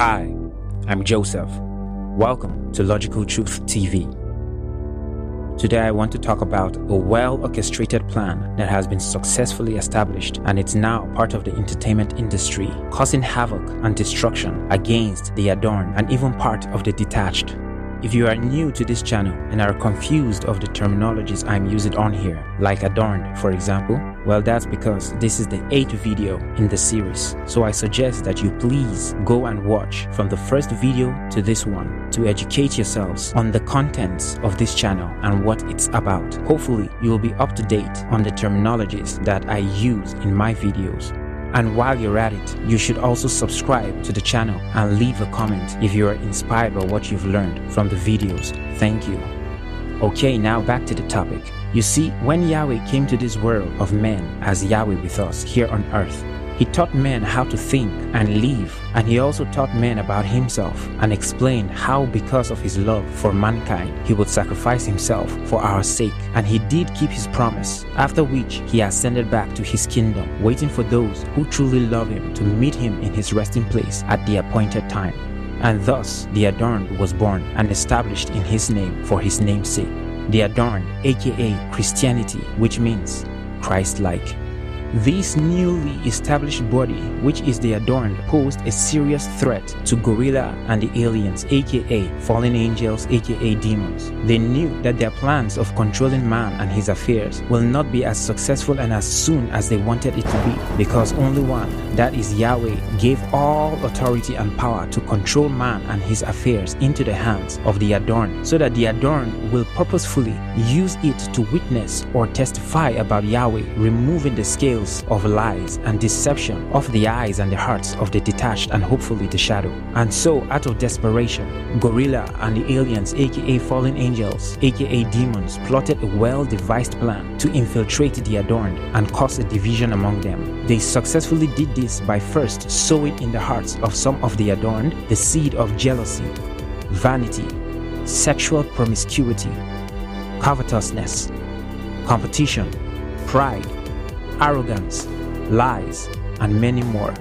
Hi, I'm Joseph. Welcome to Logical Truth TV. Today I want to talk about a well-orchestrated plan that has been successfully established and it's now part of the entertainment industry, causing havoc and destruction against the adorned and even part of the detached. If you are new to this channel and are confused of the terminologies I'm using on here, like adorned for example, well that's because this is the 8th video in the series. So I suggest that you please go and watch from the first video to this one to educate yourselves on the contents of this channel and what it's about. Hopefully you will be up to date on the terminologies that I use in my videos. And while you're at it, you should also subscribe to the channel and leave a comment if you are inspired by what you've learned from the videos. Thank you. Okay, now back to the topic. You see, when Yahweh came to this world of men as Yahweh with us here on earth, He taught men how to think and live, and He also taught men about Himself and explained how because of His love for mankind, He would sacrifice Himself for our sake. And He did keep His promise, after which He ascended back to His kingdom, waiting for those who truly love Him to meet Him in His resting place at the appointed time. And thus the adorned was born and established in His name for His name's sake. The adorned, aka Christianity, which means Christ-like. This newly established body, which is the adorned, posed a serious threat to Gorilla and the aliens, aka fallen angels, aka demons. They knew that their plans of controlling man and his affairs will not be as successful and as soon as they wanted it to be, because only one, that is Yahweh, gave all authority and power to control man and his affairs into the hands of the adorned, so that the adorned will purposefully use it to witness or testify about Yahweh, removing the scales of lies and deception off the eyes and the hearts of the detached and hopefully the shadow. And so, out of desperation, Gorilla and the aliens, aka fallen angels, aka demons, plotted a well-devised plan to infiltrate the adorned and cause a division among them. They successfully did this by first sowing in the hearts of some of the adorned the seed of jealousy, vanity, sexual promiscuity, covetousness, competition, pride, arrogance, lies, and many more.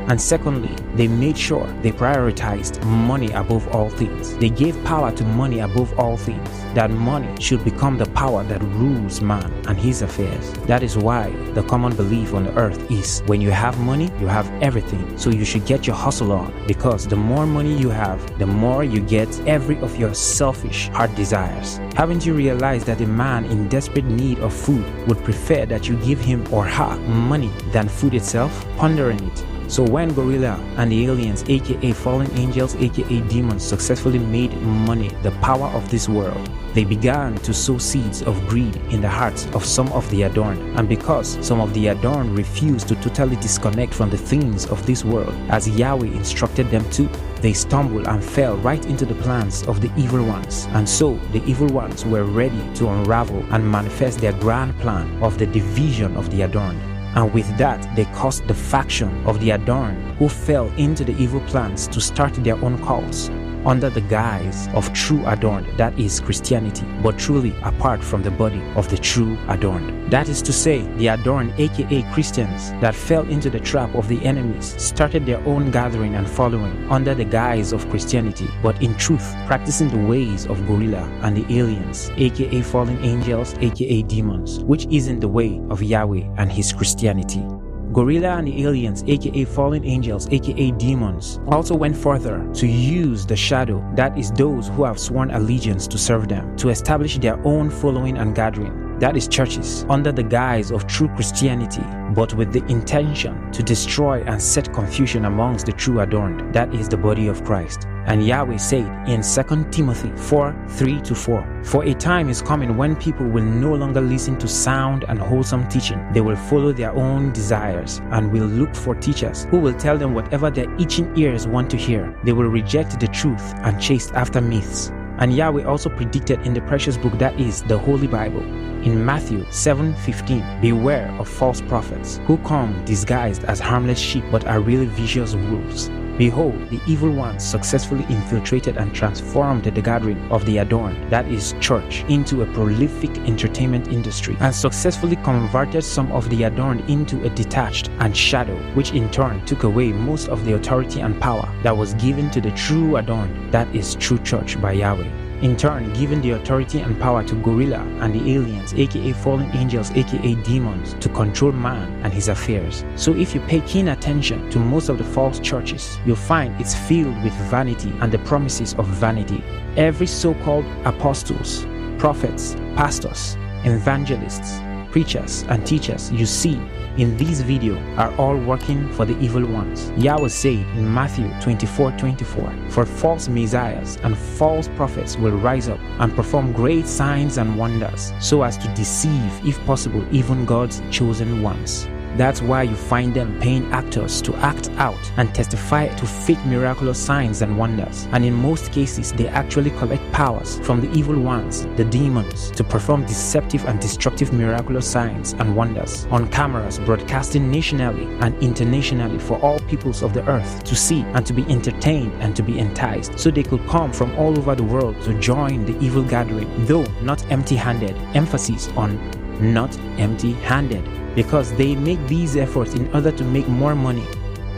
And secondly, they made sure they prioritized money above all things. They gave power to money above all things, that money should become the power that rules man and his affairs. That is why the common belief on the earth is when you have money, you have everything. So you should get your hustle on, because the more money you have, the more you get every of your selfish heart desires. Haven't you realized that a man in desperate need of food would prefer that you give him or her money than food itself? Ponder on it. So when Gorilla and the aliens, aka fallen angels, aka demons, successfully made money the power of this world, they began to sow seeds of greed in the hearts of some of the adorned. And because some of the adorned refused to totally disconnect from the things of this world, as Yahweh instructed them to, they stumbled and fell right into the plans of the evil ones. And so the evil ones were ready to unravel and manifest their grand plan of the division of the adorned. And with that, they caused the faction of the adorned who fell into the evil plans to start their own cults under the guise of true adorned, that is Christianity, but truly apart from the body of the true adorned. That is to say, the adorned, aka Christians, that fell into the trap of the enemies, started their own gathering and following under the guise of Christianity, but in truth, practicing the ways of Gorilla and the aliens, aka fallen angels, aka demons, which isn't the way of Yahweh and His Christianity. Gorilla and the aliens, aka fallen angels, aka demons, also went further to use the shadow, that is those who have sworn allegiance to serve them, to establish their own following and gathering, that is churches, under the guise of true Christianity, but with the intention to destroy and set confusion amongst the true adorned, that is the body of Christ. And Yahweh said in 2 Timothy 4:3-4, "For a time is coming when people will no longer listen to sound and wholesome teaching. They will follow their own desires and will look for teachers who will tell them whatever their itching ears want to hear. They will reject the truth and chase after myths." And Yahweh also predicted in the precious book, that is the Holy Bible, in Matthew 7:15, "Beware of false prophets who come disguised as harmless sheep but are really vicious wolves." Behold, the evil ones successfully infiltrated and transformed the gathering of the adorned, that is, church, into a prolific entertainment industry, and successfully converted some of the adorned into a detached and shadow, which in turn took away most of the authority and power that was given to the true adorned, that is, true church by Yahweh. In turn, giving the authority and power to gorilla and the aliens, aka fallen angels, aka demons, to control man and his affairs. So if you pay keen attention to most of the false churches, you'll find it's filled with vanity and the promises of vanity. Every so-called apostles, prophets, pastors, evangelists, preachers, and teachers you see in this video are all working for the evil ones. Yahweh said in Matthew 24:24, "For false messiahs and false prophets will rise up and perform great signs and wonders, so as to deceive, if possible, even God's chosen ones." That's why you find them paying actors to act out and testify to fake miraculous signs and wonders. And in most cases, they actually collect powers from the evil ones, the demons, to perform deceptive and destructive miraculous signs and wonders on cameras broadcasting nationally and internationally for all peoples of the earth to see and to be entertained and to be enticed, so they could come from all over the world to join the evil gathering, though not empty-handed. Emphasis on not empty-handed, because they make these efforts in order to make more money.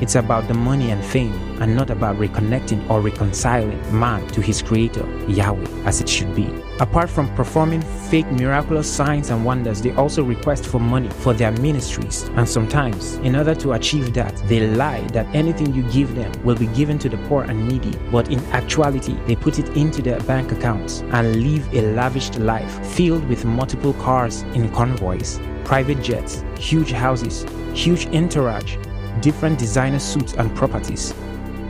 It's about the money and fame, and not about reconnecting or reconciling man to his creator, Yahweh, as it should be. Apart from performing fake miraculous signs and wonders, they also request for money for their ministries. And sometimes, in order to achieve that, they lie that anything you give them will be given to the poor and needy. But in actuality, they put it into their bank accounts and live a lavished life filled with multiple cars in convoys, private jets, huge houses, huge entourage, different designer suits and properties,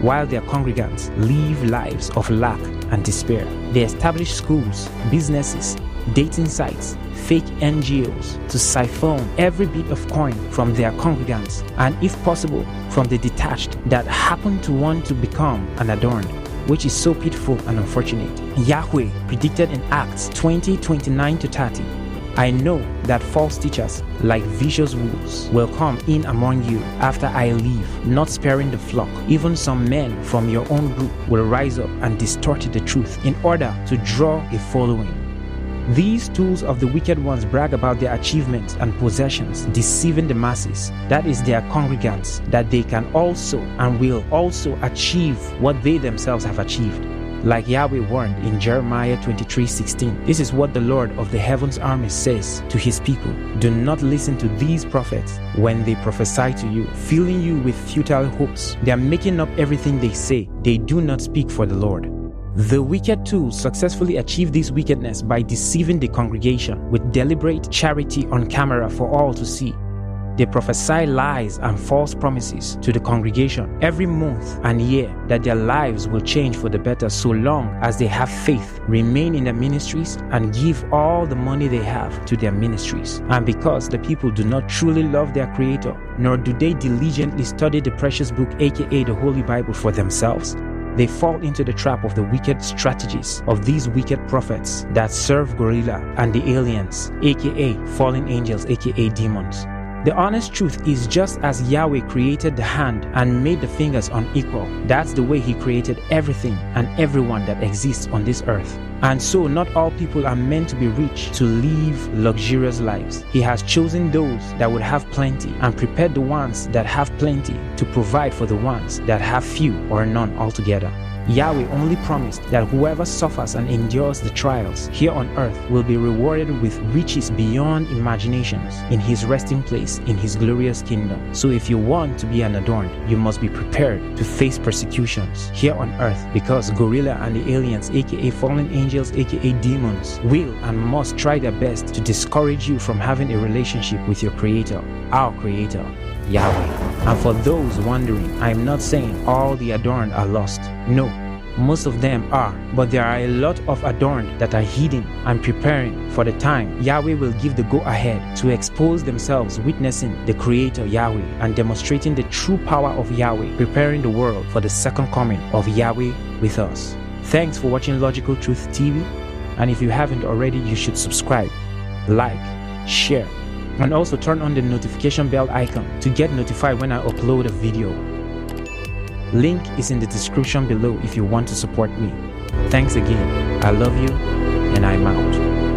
while their congregants live lives of lack and despair. They establish schools, businesses, dating sites, fake NGOs to siphon every bit of coin from their congregants, and if possible, from the detached that happen to want to become an adorned, which is so pitiful and unfortunate. Yahweh predicted in Acts 20:29-30, "I know that false teachers like vicious wolves will come in among you after I leave, not sparing the flock. Even some men from your own group will rise up and distort the truth in order to draw a following." These tools of the wicked ones brag about their achievements and possessions, deceiving the masses, that is their congregants, that they can also and will also achieve what they themselves have achieved. Like Yahweh warned in Jeremiah 23:16, "This is what the Lord of the heavens armies says to his people. Do not listen to these prophets when they prophesy to you, filling you with futile hopes. They are making up everything they say. They do not speak for the Lord." The wicked tools successfully achieve this wickedness by deceiving the congregation with deliberate charity on camera for all to see. They prophesy lies and false promises to the congregation every month and year that their lives will change for the better so long as they have faith, remain in their ministries, and give all the money they have to their ministries. And because the people do not truly love their Creator, nor do they diligently study the precious book, aka the Holy Bible, for themselves, they fall into the trap of the wicked strategies of these wicked prophets that serve gorilla and the aliens, aka fallen angels, aka demons. The honest truth is, just as Yahweh created the hand and made the fingers unequal, that's the way he created everything and everyone that exists on this earth. And so not all people are meant to be rich to live luxurious lives. He has chosen those that would have plenty and prepared the ones that have plenty to provide for the ones that have few or none altogether. Yahweh only promised that whoever suffers and endures the trials here on earth will be rewarded with riches beyond imaginations in his resting place in his glorious kingdom. So if you want to be an adorned, you must be prepared to face persecutions here on earth, because gorilla and the aliens, aka fallen angels, aka demons, will and must try their best to discourage you from having a relationship with your Creator, our Creator, Yahweh. And for those wondering, I am not saying all the adorned are lost. No, most of them are, but there are a lot of adorned that are hidden and preparing for the time Yahweh will give the go-ahead to expose themselves, witnessing the Creator Yahweh and demonstrating the true power of Yahweh, preparing the world for the second coming of Yahweh with us. Thanks for watching Logical Truth TV, and if you haven't already, you should subscribe, like, share, and also turn on the notification bell icon to get notified when I upload a video. Link is in the description below if you want to support me. Thanks again. I love you, and I'm out.